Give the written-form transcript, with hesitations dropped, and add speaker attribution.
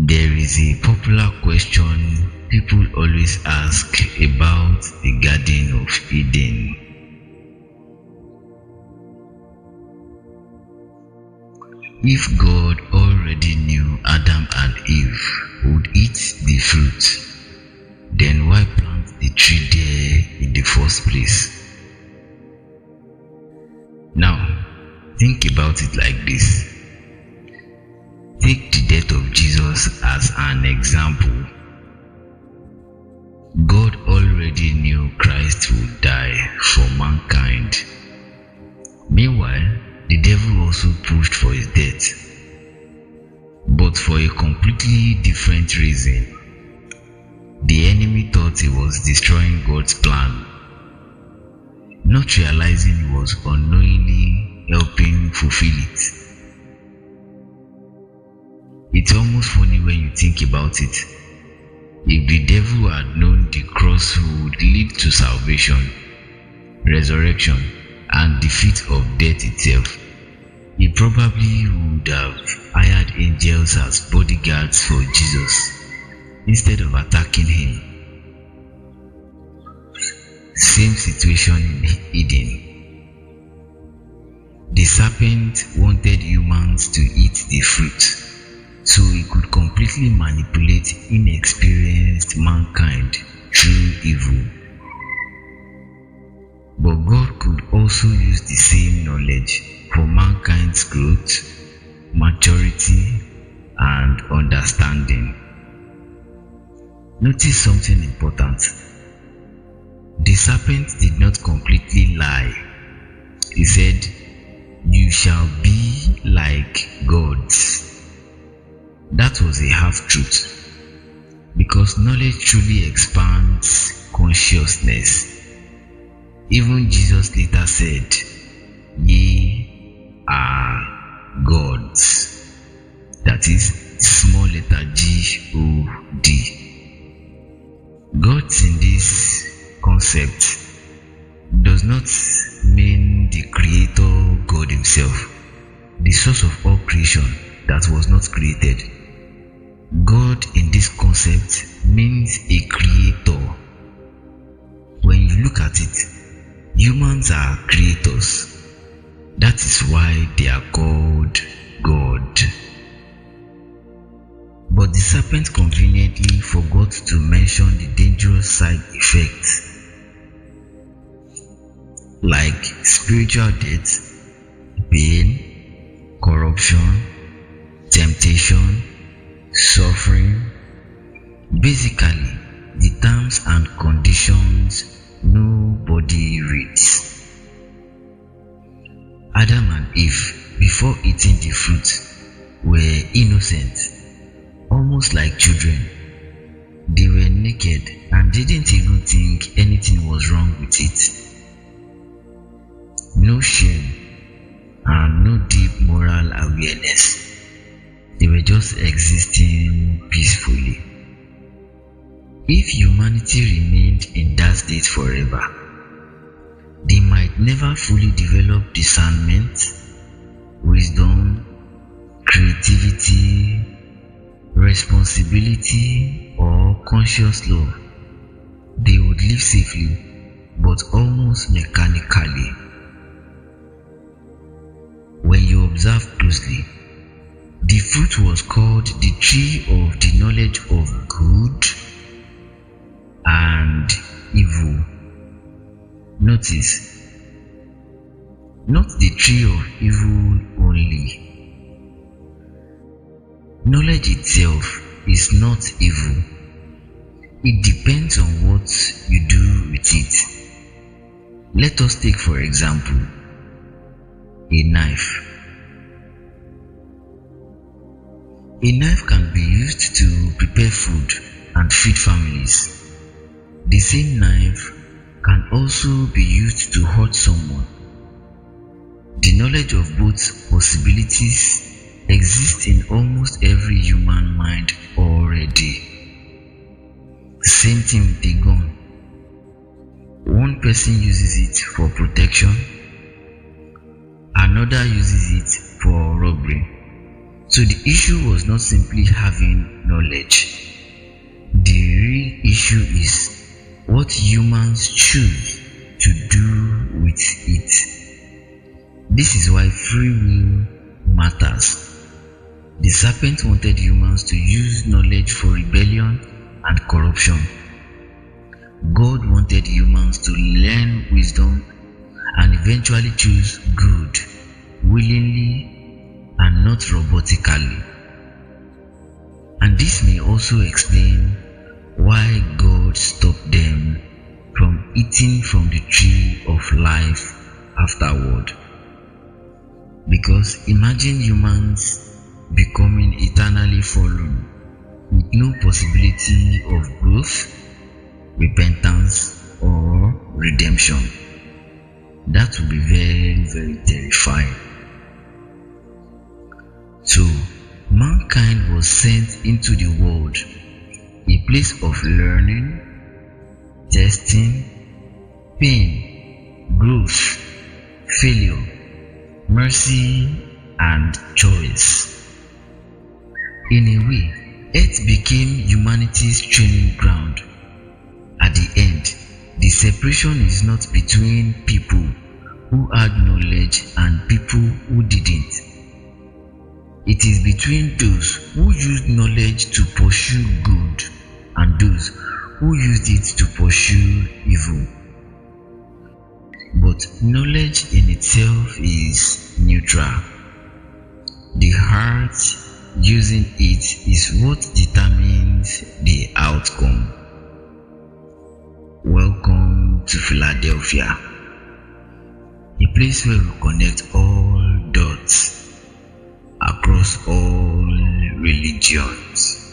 Speaker 1: There is a popular question people always ask about the Garden of Eden. If God already knew Adam and Eve would eat the fruit, then why plant the tree there in the first place? Now, think about it like this. Take the death of Jesus as an example. God already knew Christ would die for mankind. Meanwhile, the devil also pushed for his death, but for a completely different reason. The enemy thought he was destroying God's plan, not realizing he was unknowingly helping fulfill it. It's almost funny when you think about it. If the devil had known the cross would lead to salvation, resurrection, and defeat of death itself, he probably would have hired angels as bodyguards for Jesus instead of attacking him. Same situation in Eden. The serpent wanted humans to eat the fruit so he could completely manipulate inexperienced mankind through evil. But God could also use the same knowledge for mankind's growth, maturity, and understanding. Notice something important. The serpent did not completely lie. He said, "You shall be like gods." That was a half-truth, because knowledge truly expands consciousness. Even Jesus later said, "Ye are gods." That is small letter God. Gods in this concept does not mean the creator God himself, the source of all creation that was not created. God in this concept means a creator. When you look at it, humans are creators. That is why they are called God. But the serpent conveniently forgot to mention the dangerous side effects, like spiritual death, pain, corruption, temptation, suffering. Basically, the terms and conditions nobody reads. Adam and Eve, before eating the fruit, were innocent, almost like children. They were naked and didn't even think anything was wrong with it. No shame and no deep moral awareness. They were just existing peacefully. If humanity remained in that state forever, they might never fully develop discernment, wisdom, creativity, responsibility, or conscious love. They would live safely, but almost mechanically. When you observe closely, the fruit was called the tree of the knowledge of good and evil. Notice, not the tree of evil only. Knowledge itself is not evil. It depends on what you do with it. Let us take, for example, a knife. A knife can be used to prepare food and feed families. The same knife can also be used to hurt someone. The knowledge of both possibilities exists in almost every human mind already. Same thing with a gun. One person uses it for protection, another uses it for robbery. So the issue was not simply having knowledge. The real issue is what humans choose to do with it. This is why free will matters. The serpent wanted humans to use knowledge for rebellion and corruption. God wanted humans to learn wisdom and eventually choose good, willingly and not robotically. And this may also explain why God stopped them from eating from the tree of life afterward. Because imagine humans becoming eternally fallen with no possibility of growth, repentance, or redemption. That would be very, very terrifying. So, mankind was sent into the world, a place of learning, testing, pain, growth, failure, mercy, and choice. In a way, Earth became humanity's training ground. At the end, the separation is not between people who had knowledge and people who didn't. It is between those who used knowledge to pursue good and those who used it to pursue evil. But knowledge in itself is neutral. The heart using it is what determines the outcome. Welcome to Philadelphia, a place where we connect all dots across all religions.